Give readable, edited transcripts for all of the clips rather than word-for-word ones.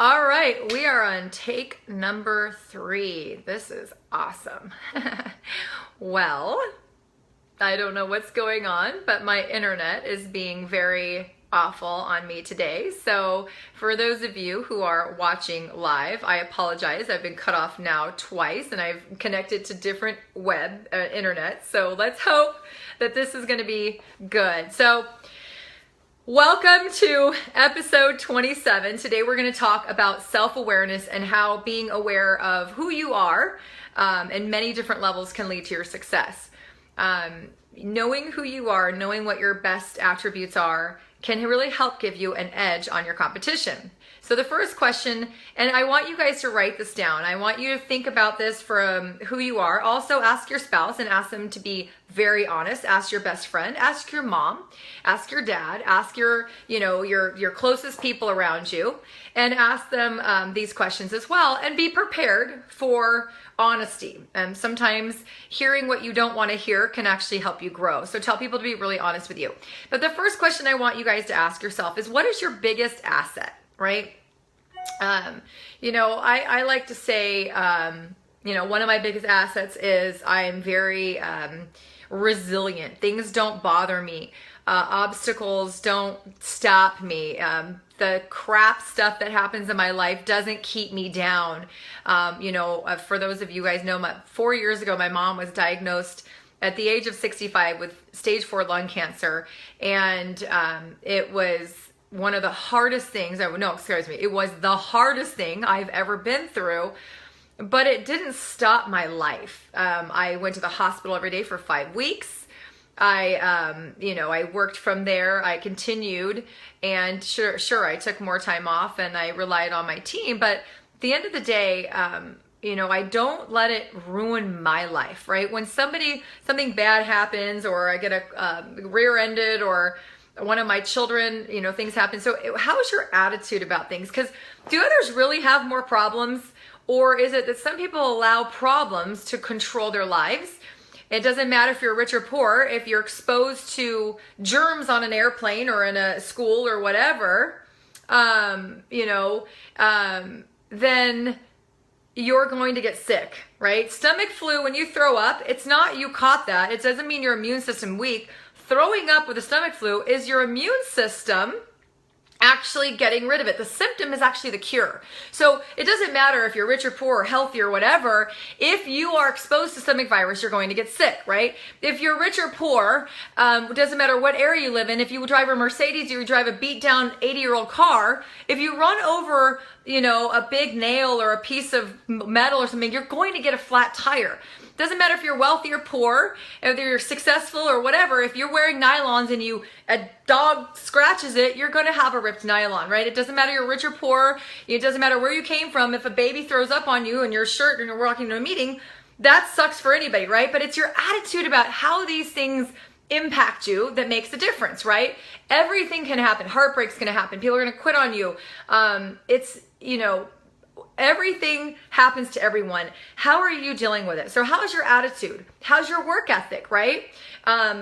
All right, we are on take number 3. This is awesome. Well, I don't know what's going on, but my internet is being very awful on me today. So for those of you who are watching live, I apologize. I've been cut off now twice and I've connected to different web internet. So let's hope that this is going to be good. So welcome to episode 27. Today we're going to talk about self-awareness and how being aware of who you are in many different levels can lead to your success. Knowing who you are, knowing what your best attributes are, can really help give you an edge on your competition. So the first question, and I want you guys to write this down. I want you to think about this from who you are. Also ask your spouse and ask them to be very honest. Ask your best friend, ask your mom, ask your dad, ask your closest people around you, and ask them these questions as well, and be prepared for honesty. Sometimes hearing what you don't want to hear can actually help you grow. So tell people to be really honest with you. But the first question I want you guys to ask yourself is, what is your biggest asset, right? I like to say, one of my biggest assets is I'm very resilient. Things don't bother me. Obstacles don't stop me. The crap stuff that happens in my life doesn't keep me down. For those of you guys know, 4 years ago, my mom was diagnosed at the age of 65 with stage 4 lung cancer. And it was one of the hardest things, it was the hardest thing I've ever been through, but it didn't stop my life. I went to the hospital every day for 5 weeks. I worked from there. I continued, and sure, I took more time off and I relied on my team. But at the end of the day, I don't let it ruin my life, right? When something bad happens, or I get rear-ended, or one of my children, things happen. So how's your attitude about things? Because do others really have more problems? Or is it that some people allow problems to control their lives? It doesn't matter if you're rich or poor. If you're exposed to germs on an airplane or in a school or whatever, then you're going to get sick, right? Stomach flu, when you throw up, it's not you caught that. It doesn't mean your immune system weak. Throwing up with a stomach flu is your immune system actually getting rid of it. The symptom is actually the cure. So it doesn't matter if you're rich or poor or healthy or whatever. If you are exposed to stomach virus, you're going to get sick, right? If you're rich or poor, it doesn't matter what area you live in. If you drive a Mercedes, you drive a beat down 80-year-old car, if you run over a big nail or a piece of metal or something, you're going to get a flat tire. Doesn't matter if you're wealthy or poor, if you're successful or whatever. If you're wearing nylons and a dog scratches it, you're going to have a ripped nylon, right? It doesn't matter you're rich or poor. It doesn't matter where you came from. If a baby throws up on you and your shirt and you're walking to a meeting, that sucks for anybody, right? But it's your attitude about how these things impact you that makes the difference, right? Everything can happen. Heartbreak's going to happen. People are going to quit on you. Everything happens to everyone. How are you dealing with it? So how's your attitude? How's your work ethic, right?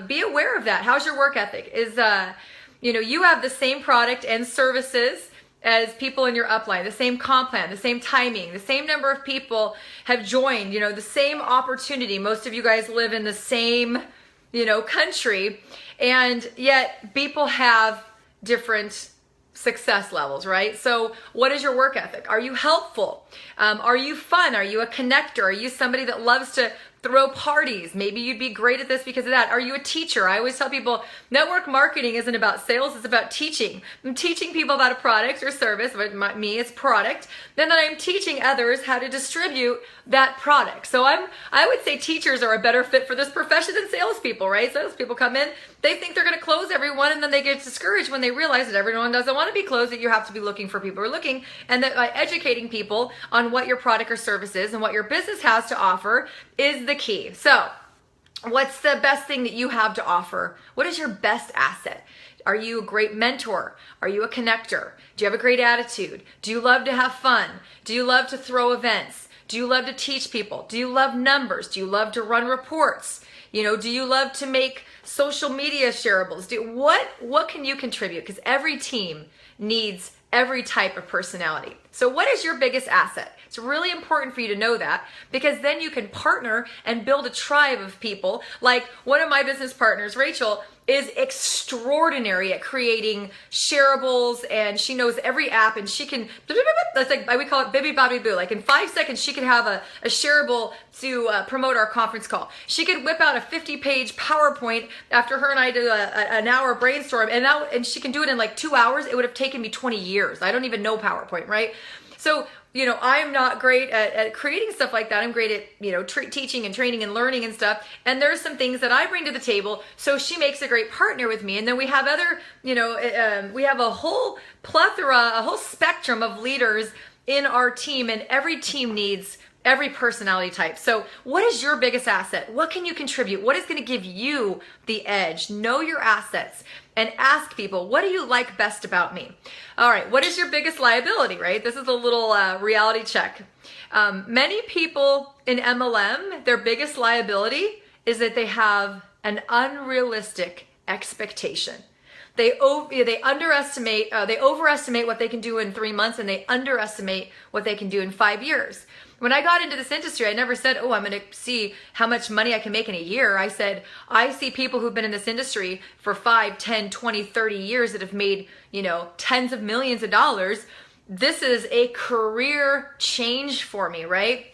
Be aware of that. How's your work ethic? You have the same product and services as people in your upline, the same comp plan, the same timing, the same number of people have joined, the same opportunity. Most of you guys live in the same, country, and yet people have different success levels, right? So what is your work ethic? Are you helpful? Are you fun? Are you a connector? Are you somebody that loves to throw parties? Maybe you'd be great at this because of that. Are you a teacher? I always tell people network marketing isn't about sales, it's about teaching. I'm teaching people about a product or service, but me, it's product. Then I'm teaching others how to distribute that product. So I would say teachers are a better fit for this profession than salespeople, right? Salespeople come in, they think they're going to close everyone, and then they get discouraged when they realize that everyone doesn't want to be closed, that you have to be looking for people who are looking, and that by educating people on what your product or service is and what your business has to offer is the key. So what's the best thing that you have to offer? What is your best asset? Are you a great mentor? Are you a connector? Do you have a great attitude? Do you love to have fun? Do you love to throw events? Do you love to teach people? Do you love numbers? Do you love to run reports? Do you love to make social media shareables? What can you contribute? Because every team needs every type of personality. So what is your biggest asset? It's really important for you to know that, because then you can partner and build a tribe of people. Like one of my business partners, Rachel, is extraordinary at creating shareables, and she knows every app, and she can, that's like, we call it Bibby Bobby Boo. Like in 5 seconds, she can have a shareable to promote our conference call. She could whip out a 50-page PowerPoint after her and I did an hour brainstorm, and she can do it in like 2 hours. It would have taken me 20 years. I don't even know PowerPoint, right? So, I'm not great at creating stuff like that. I'm great at, teaching and training and learning and stuff. And there's some things that I bring to the table. So she makes a great partner with me. And then we have other, we have a whole plethora, a whole spectrum of leaders in our team, and every team needs every personality type. So what is your biggest asset? What can you contribute? What is going to give you the edge? Know your assets and ask people, what do you like best about me? All right, what is your biggest liability, right? This is a little reality check. Many people in MLM, their biggest liability is that they have an unrealistic expectation. They overestimate what they can do in 3 months, and they underestimate what they can do in 5 years. When I got into this industry, I never said, I'm going to see how much money I can make in a year. I said, I see people who've been in this industry for 5, 10, 20, 30 years that have made, tens of millions of dollars. This is a career change for me, right?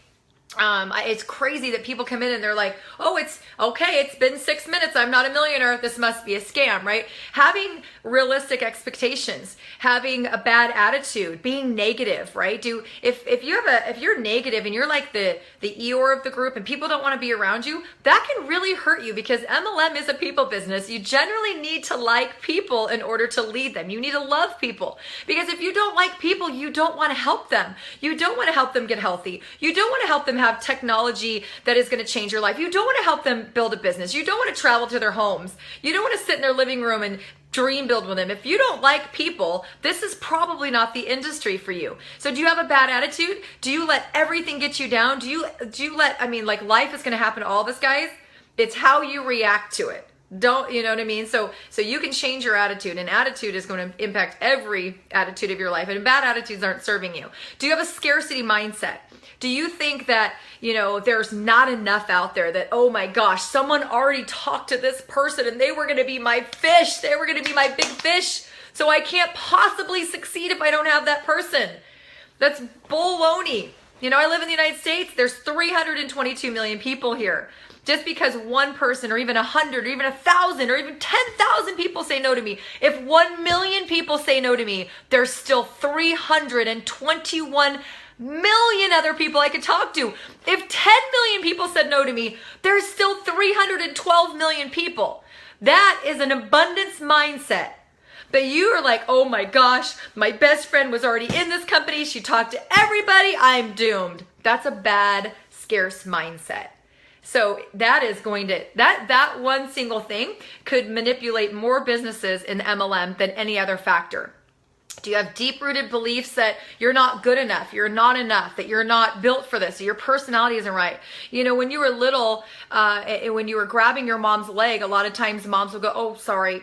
It's crazy that people come in and they're like, it's okay, it's been 6 minutes, I'm not a millionaire, this must be a scam, right? Having realistic expectations, having a bad attitude, being negative, right? If you're negative and you're like the Eeyore of the group and people don't want to be around you, that can really hurt you, because MLM is a people business. You generally need to like people in order to lead them. You need to love people, because if you don't like people, you don't want to help them. You don't want to help them get healthy. You don't want to help them have technology that is going to change your life. You don't want to help them build a business. You don't want to travel to their homes. You don't want to sit in their living room and dream build with them. If you don't like people, this is probably not the industry for you. So do you have a bad attitude? Do you let everything get you down? Do you let, life is going to happen to all of us, guys. It's how you react to it. Don't, you know what I mean? So you can change your attitude, and attitude is going to impact every attitude of your life, and bad attitudes aren't serving you. Do you have a scarcity mindset? Do you think that, there's not enough out there, that, oh my gosh, someone already talked to this person and they were going to be my fish. They were going to be my big fish. So I can't possibly succeed if I don't have that person. That's baloney. I live in the United States. There's 322 million people here. Just because one person, or even 100, or even 1,000, or even 10,000 people say no to me, if 1 million people say no to me, there's still 321 million other people I could talk to. If 10 million people said no to me, there's still 312 million people. That is an abundance mindset. But you are like, oh my gosh, my best friend was already in this company. She talked to everybody. I'm doomed. That's a bad, scarce mindset. So that is going to, that one single thing could manipulate more businesses in MLM than any other factor. Do you have deep-rooted beliefs that you're not good enough, you're not enough, that you're not built for this, your personality isn't right? When you were little, when you were grabbing your mom's leg, a lot of times moms will go, oh, sorry,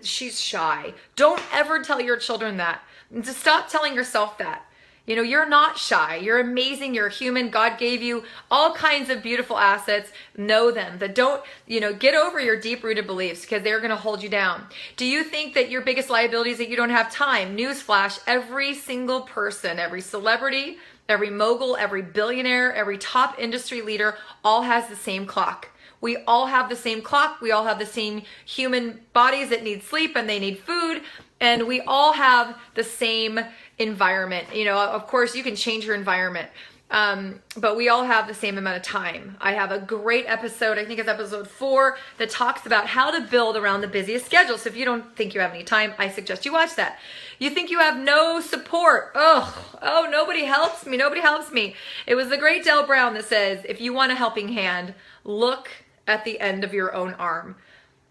she's shy. Don't ever tell your children that. And to stop telling yourself that. You're not shy. You're amazing. You're a human. God gave you all kinds of beautiful assets. Know them. That don't, get over your deep-rooted beliefs, because they're going to hold you down. Do you think that your biggest liability is that you don't have time? Newsflash, every single person, every celebrity, every mogul, every billionaire, every top industry leader all has the same clock. We all have the same clock. We all have the same human bodies that need sleep and they need food. And we all have the same environment. Of course, you can change your environment, but we all have the same amount of time. I have a great episode, I think it's episode 4, that talks about how to build around the busiest schedule. So if you don't think you have any time, I suggest you watch that. You think you have no support. Oh, nobody helps me. Nobody helps me. It was the great Del Brown that says, if you want a helping hand, look at the end of your own arm.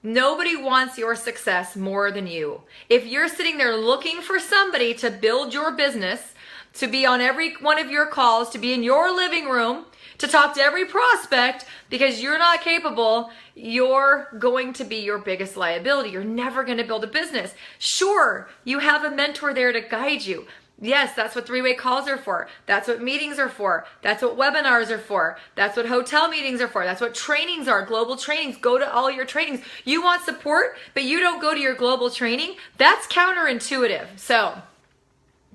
Nobody wants your success more than you. If you're sitting there looking for somebody to build your business, to be on every one of your calls, to be in your living room, to talk to every prospect because you're not capable, you're going to be your biggest liability. You're never going to build a business. Sure, you have a mentor there to guide you. Yes, that's what three-way calls are for. That's what meetings are for. That's what webinars are for. That's what hotel meetings are for. That's what trainings are, global trainings. Go to all your trainings. You want support, but you don't go to your global training? That's counterintuitive. So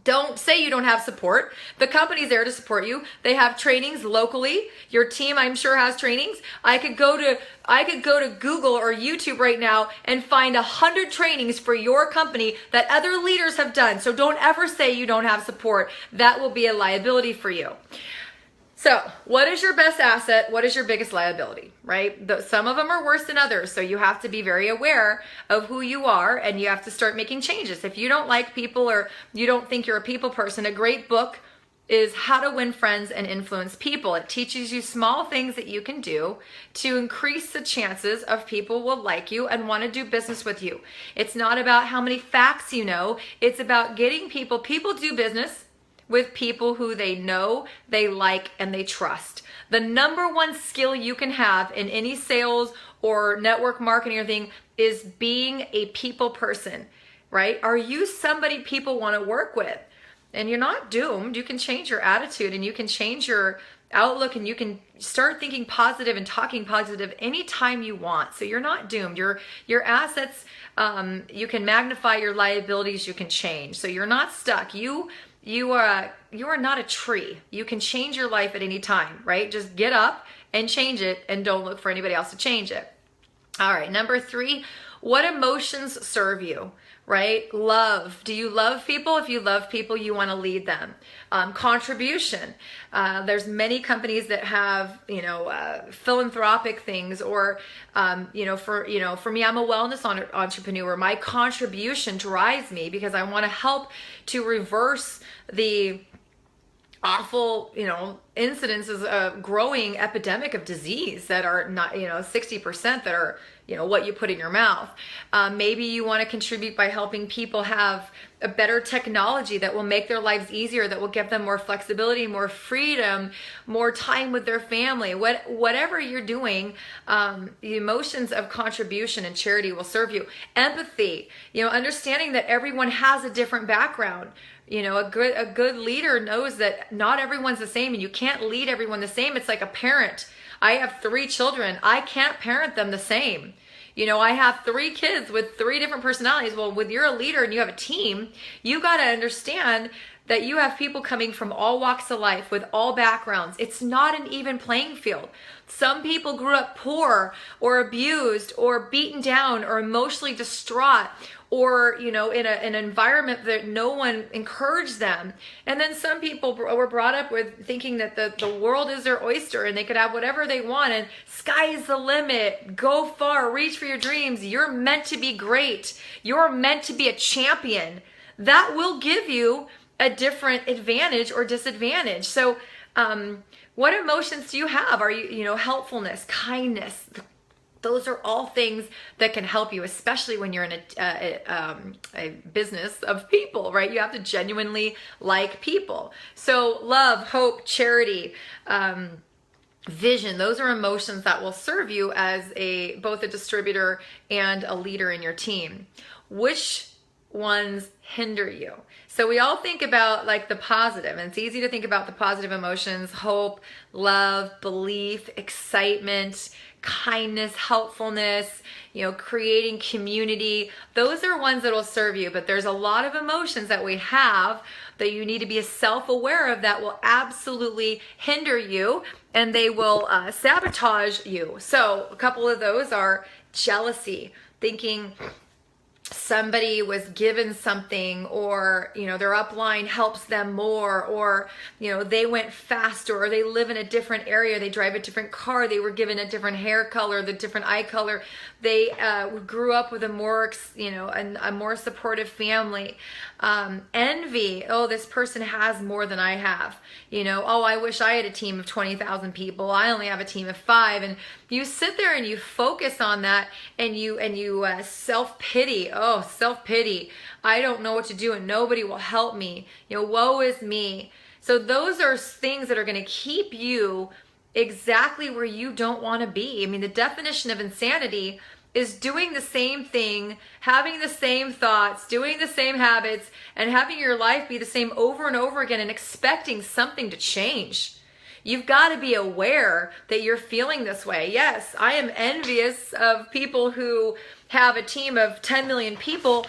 don't say you don't have support. The company's there to support you. They have trainings locally. Your team, I'm sure, has trainings. I could go to Google or YouTube right now and find 100 trainings for your company that other leaders have done. So don't ever say you don't have support. That will be a liability for you. So what is your best asset? What is your biggest liability, right? Some of them are worse than others. So you have to be very aware of who you are and you have to start making changes. If you don't like people or you don't think you're a people person, a great book is How to Win Friends and Influence People. It teaches you small things that you can do to increase the chances of people will like you and want to do business with you. It's not about how many facts you know. It's about getting people do business with people who they know, they like, and they trust. The number one skill you can have in any sales or network marketing or thing is being a people person, right? Are you somebody people want to work with? And you're not doomed. You can change your attitude and you can change your outlook and you can start thinking positive and talking positive anytime you want. So you're not doomed. Your assets, you can magnify. Your liabilities, you can change. So you're not stuck. You are not a tree. You can change your life at any time, right? Just get up and change it and don't look for anybody else to change it. All right, number 3, what emotions serve you, right? Love. Do you love people? If you love people, you want to lead them. Contribution. There's many companies that have, philanthropic things or, for me, I'm a wellness entrepreneur. My contribution drives me because I want to help to reverse the awful, incidences of growing epidemic of disease that are not, 60% that are, what you put in your mouth. Maybe you want to contribute by helping people have a better technology that will make their lives easier, that will give them more flexibility, more freedom, more time with their family. Whatever you're doing, the emotions of contribution and charity will serve you. Empathy, understanding that everyone has a different background. A good leader knows that not everyone's the same and you can't lead everyone the same. It's like a parent. I have 3 children. I can't parent them the same. I have 3 kids with 3 different personalities. Well, when you're a leader and you have a team, you got to understand that you have people coming from all walks of life with all backgrounds. It's not an even playing field. Some people grew up poor or abused or beaten down or emotionally distraught or, in an environment that no one encouraged them. And then some people were brought up with thinking that the world is their oyster and they could have whatever they want and sky's the limit. Go far, reach for your dreams. You're meant to be great. You're meant to be a champion. That will give you a different advantage or disadvantage. So what emotions do you have? Are you, helpfulness, kindness? Those are all things that can help you, especially when you're in a business of people, right? You have to genuinely like people. So love, hope, charity, vision, those are emotions that will serve you as both a distributor and a leader in your team. Which ones hinder you? So we all think about like the positive, and it's easy to think about the positive emotions: hope, love, belief, excitement, kindness, helpfulness, creating community. Those are ones that will serve you, but there's a lot of emotions that we have that you need to be self-aware of that will absolutely hinder you and they will sabotage you. So a couple of those are jealousy, thinking somebody was given something, or their upline helps them more, or they went faster, or they live in a different area, they drive a different car, they were given a different hair color, the different eye color, they grew up with a more a more supportive family. Envy, oh, this person has more than I have. Oh, I wish I had a team of 20,000 people. I only have a team of 5. And you sit there and you focus on that, and you self-pity. Oh, self-pity. I don't know what to do and nobody will help me. Woe is me. So those are things that are going to keep you exactly where you don't want to be. I mean, the definition of insanity is doing the same thing, having the same thoughts, doing the same habits, and having your life be the same over and over again and expecting something to change. You've got to be aware that you're feeling this way. Yes, I am envious of people who have a team of 10 million people,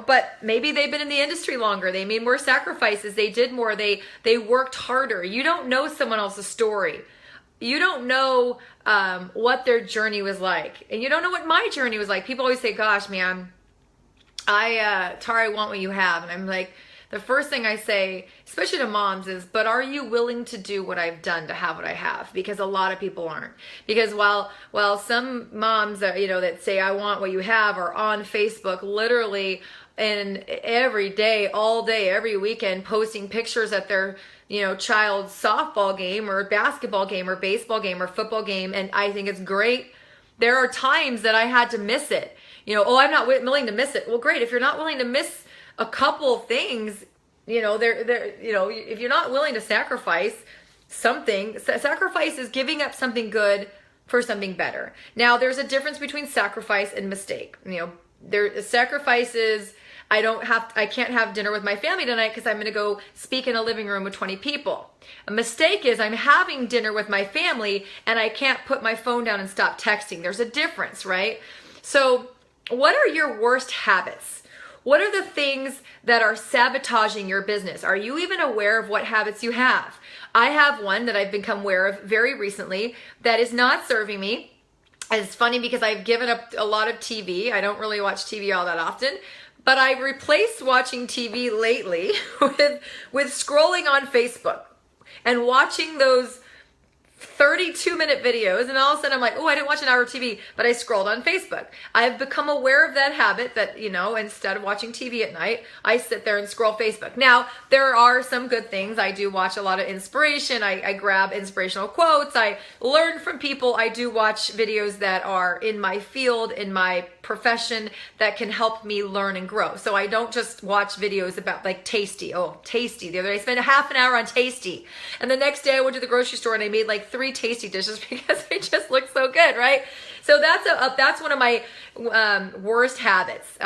but maybe they've been in the industry longer. They made more sacrifices. They did more. They worked harder. You don't know someone else's story. You don't know what their journey was like. And you don't know what my journey was like. People always say, gosh, man, Tara, I want what you have. And I'm like, the first thing I say, especially to moms, is, but are you willing to do what I've done to have what I have? Because a lot of people aren't. Because while some moms that say I want what you have are on Facebook literally and every day, all day, every weekend posting pictures at their child's softball game or basketball game or baseball game or football game, and I think it's great. There are times that I had to miss it. I'm not willing to miss it. Well, great. If you're not willing to miss a couple things, if you're not willing to sacrifice something, sacrifice is giving up something good for something better. Now, there's a difference between sacrifice and mistake. Sacrifice is, I can't have dinner with my family tonight because I'm going to go speak in a living room with 20 people. A mistake is I'm having dinner with my family and I can't put my phone down and stop texting. There's a difference, right? So what are your worst habits? What are the things that are sabotaging your business? Are you even aware of what habits you have? I have one that I've become aware of very recently that is not serving me. And it's funny because I've given up a lot of TV. I don't really watch TV all that often. But I replaced watching TV lately with scrolling on Facebook and watching those 32-minute videos, and all of a sudden I'm like, oh, I didn't watch an hour of TV, but I scrolled on Facebook. I've become aware of that habit that, instead of watching TV at night, I sit there and scroll Facebook. Now, there are some good things. I do watch a lot of inspiration. I grab inspirational quotes. I learn from people. I do watch videos that are in my field, in my profession, that can help me learn and grow. So I don't just watch videos about like Tasty. Oh, Tasty. The other day I spent a half an hour on Tasty. And the next day I went to the grocery store and I made like 3 Tasty dishes because they just look so good, right? So that's one of my worst habits.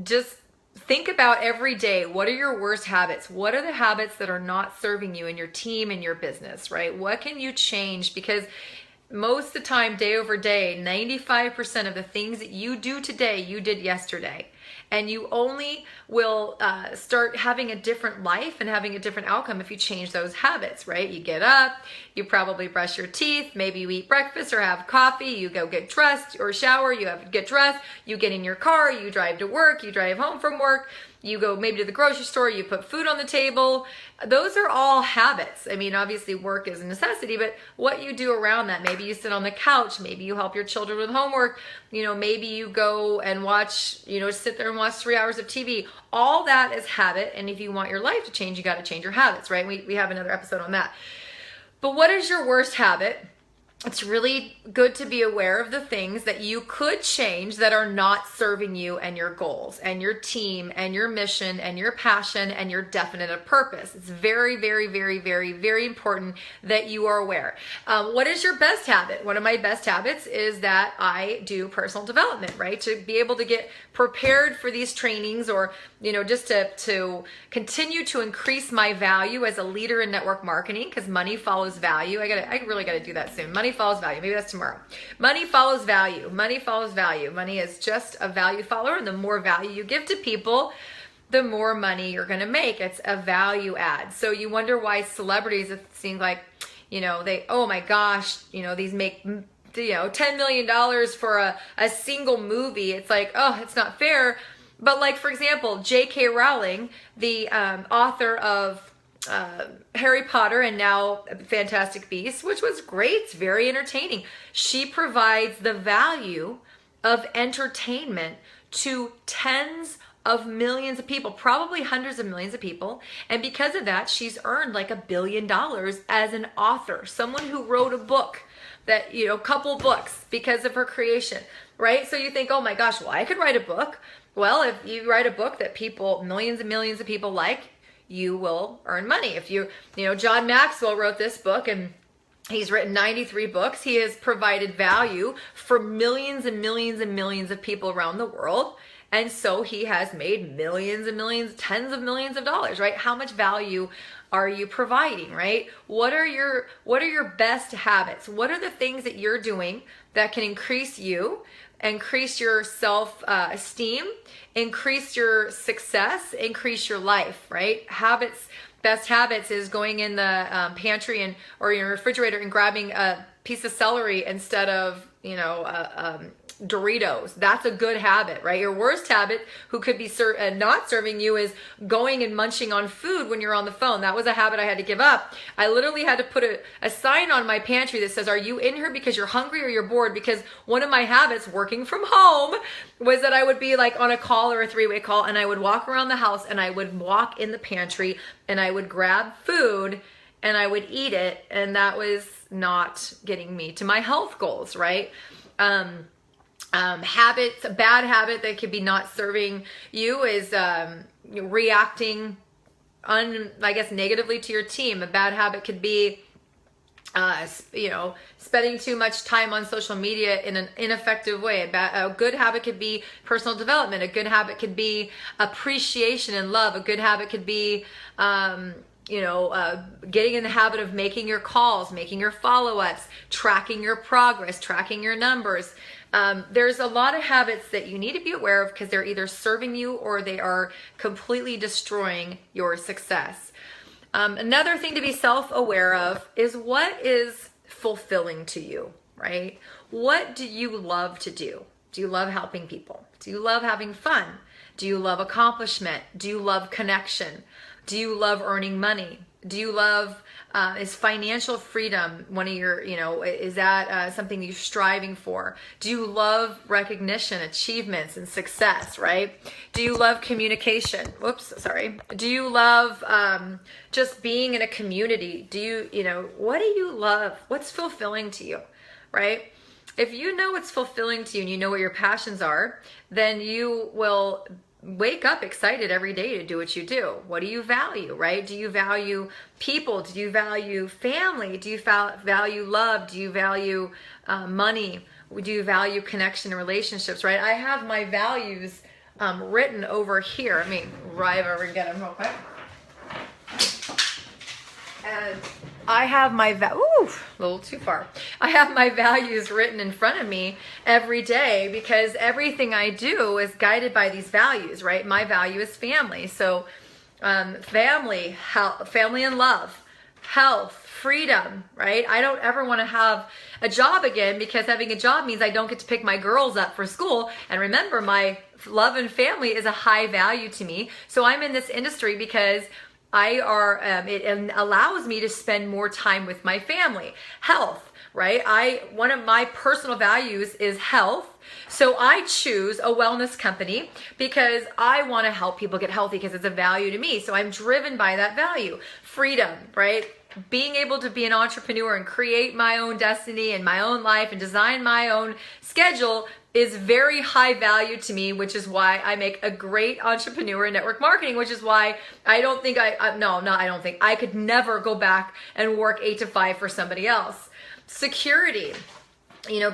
Just think about every day, what are your worst habits? What are the habits that are not serving you and your team and your business, right? What can you change? Because most of the time, day over day, 95% of the things that you do today, you did yesterday. And you only will start having a different life and having a different outcome if you change those habits, right? You get up, you probably brush your teeth, maybe you eat breakfast or have coffee, you go get dressed or shower, get dressed, you get in your car, you drive to work, you drive home from work, you go maybe to the grocery store, you put food on the table. Those are all habits. I mean, obviously work is a necessity, but what you do around that, maybe you sit on the couch, maybe you help your children with homework, maybe you go and watch, sit there and watch 3 hours of TV. All that is habit. And if you want your life to change, you got to change your habits, right? We have another episode on that. But what is your worst habit? It's really good to be aware of the things that you could change that are not serving you and your goals and your team and your mission and your passion and your definite purpose. It's very, very, very, very, very important that you are aware. What is your best habit? One of my best habits is that I do personal development, right? To be able to get prepared for these trainings or, just to continue to increase my value as a leader in network marketing, because money follows value. I really got to do that soon. Money follows value. Maybe that's tomorrow. Money follows value. Money follows value. Money is just a value follower, and the more value you give to people, the more money you're going to make. It's a value add. So you wonder why celebrities, it seems like, oh my gosh, these make $10 million for a single movie. It's like, oh, it's not fair. But like, for example, J.K. Rowling, the author of Harry Potter and now Fantastic Beasts, which was great. It's very entertaining. She provides the value of entertainment to tens of millions of people, probably hundreds of millions of people. And because of that, she's earned like $1 billion as an author, someone who wrote a book that, couple books because of her creation, right? So you think, oh my gosh, well, I could write a book. Well, if you write a book that millions and millions of people like, you will earn money. If you know, John Maxwell wrote this book, and he's written 93 books. He has provided value for millions and millions and millions of people around the world. And so he has made millions and millions, tens of millions of dollars, right? How much value are you providing, right? What are your best habits? What are the things that you're doing that can increase you, increase your self-esteem, increase your success, increase your life, right? Habits, best habits is going in the pantry or your refrigerator and grabbing a piece of celery instead of, Doritos. That's a good habit, right? Your worst habit, who could be not serving you, is going and munching on food when you're on the phone. That was a habit I had to give up. I literally had to put a sign on my pantry that says, are you in here because you're hungry or you're bored? Because one of my habits working from home was that I would be like on a call or a three-way call, and I would walk around the house and I would walk in the pantry and I would grab food and I would eat it. And that was not getting me to my health goals, right? Habits, a bad habit that could be not serving you is reacting negatively to your team. A bad habit could be spending too much time on social media in an ineffective way. A good habit could be personal development. A good habit could be appreciation and love. A good habit could be getting in the habit of making your calls, making your follow-ups, tracking your progress, tracking your numbers. There's a lot of habits that you need to be aware of because they're either serving you or they are completely destroying your success. Another thing to be self-aware of is what is fulfilling to you, right? What do you love to do? Do you love helping people? Do you love having fun? Do you love accomplishment? Do you love connection? Do you love earning money? Do you love, is financial freedom one of your, is that something you're striving for? Do you love recognition, achievements, and success, right? Do you love communication? Do you love just being in a community? Do you, what do you love? What's fulfilling to you, right? If you know what's fulfilling to you and you know what your passions are, then you will wake up excited every day to do what you do. What do you value, right? Do you value people? Do you value family? Do you value love? Do you value money? Do you value connection and relationships, right? I have my values written over here. Let me drive over and get them real quick. And I have my, a little too far. I have my values written in front of me every day because everything I do is guided by these values, right? My value is family. So family and love, health, freedom, right? I don't ever want to have a job again because having a job means I don't get to pick my girls up for school. And remember, my love and family is a high value to me. So I'm in this industry because it allows me to spend more time with my family. Health, right? One of my personal values is health. So I choose a wellness company because I want to help people get healthy because it's a value to me. So I'm driven by that value. Freedom, right? Being able to be an entrepreneur and create my own destiny and my own life and design my own schedule is very high value to me, which is why I make a great entrepreneur in network marketing, which is why I don't think I could never go back and work 8 to 5 for somebody else. Security,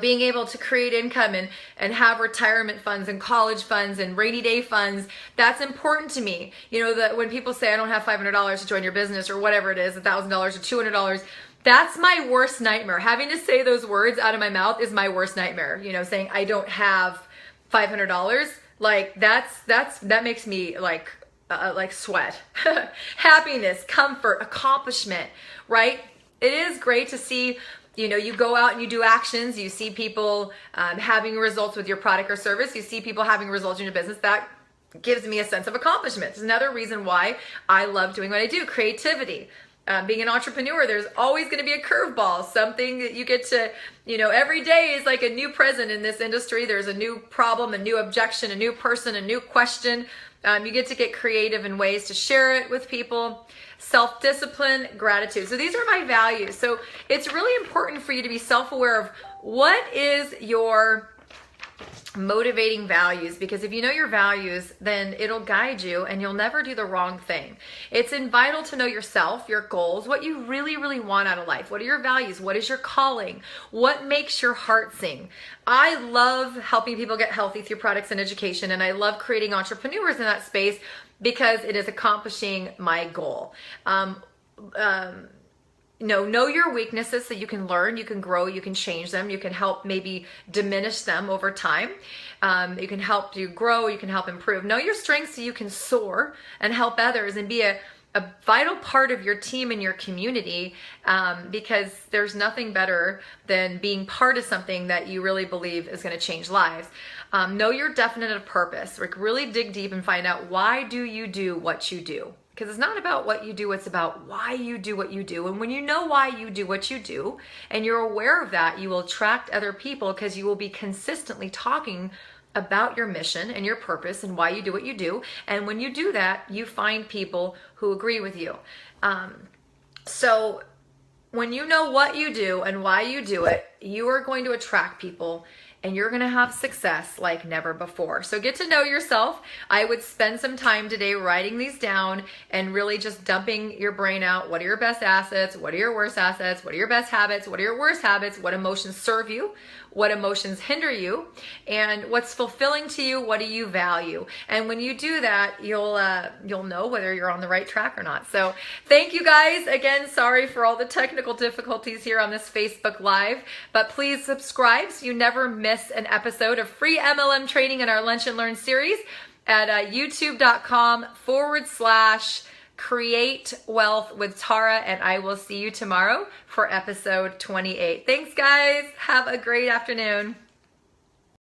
being able to create income and have retirement funds and college funds and rainy day funds, that's important to me. That when people say I don't have $500 to join your business or whatever it is, $1,000 or $200, that's my worst nightmare. Having to say those words out of my mouth is my worst nightmare. Saying I don't have $500, like that makes me like sweat. Happiness, comfort, accomplishment, right? It is great to see, you go out and you do actions. You see people having results with your product or service. You see people having results in your business. That gives me a sense of accomplishment. It's another reason why I love doing what I do. Creativity. Being an entrepreneur, there's always going to be a curveball, something that you get to, every day is like a new present in this industry. There's a new problem, a new objection, a new person, a new question. You get to get creative in ways to share it with people. Self-discipline, gratitude. So these are my values. So it's really important for you to be self-aware of what is your motivating values, because if you know your values, then it'll guide you and you'll never do the wrong thing. It's vital to know yourself, your goals, what you really, really want out of life. What are your values? What is your calling? What makes your heart sing? I love helping people get healthy through products and education, and I love creating entrepreneurs in that space because it is accomplishing my goal. Know your weaknesses so you can learn, you can grow, you can change them, you can help maybe diminish them over time. You can help you grow, you can help improve. Know your strengths so you can soar and help others and be a vital part of your team and your community, because there's nothing better than being part of something that you really believe is going to change lives. Know your definite purpose. Like, really dig deep and find out, why do you do what you do? Because it's not about what you do, it's about why you do what you do. And when you know why you do what you do, and you're aware of that, you will attract other people, because you will be consistently talking about your mission and your purpose and why you do what you do. And when you do that, you find people who agree with you. So when you know what you do and why you do it, you are going to attract people, and you're going to have success like never before. So get to know yourself. I would spend some time today writing these down and really just dumping your brain out. What are your best assets? What are your worst assets? What are your best habits? What are your worst habits? What emotions serve you? What emotions hinder you? And what's fulfilling to you? What do you value? And when you do that, you'll know whether you're on the right track or not. So thank you guys. Again, sorry for all the technical difficulties here on this Facebook Live, but please subscribe so you never miss an episode of free MLM training in our Lunch and Learn series at youtube.com/Create Wealth with Tara, and I will see you tomorrow for episode 28. Thanks, guys. Have a great afternoon.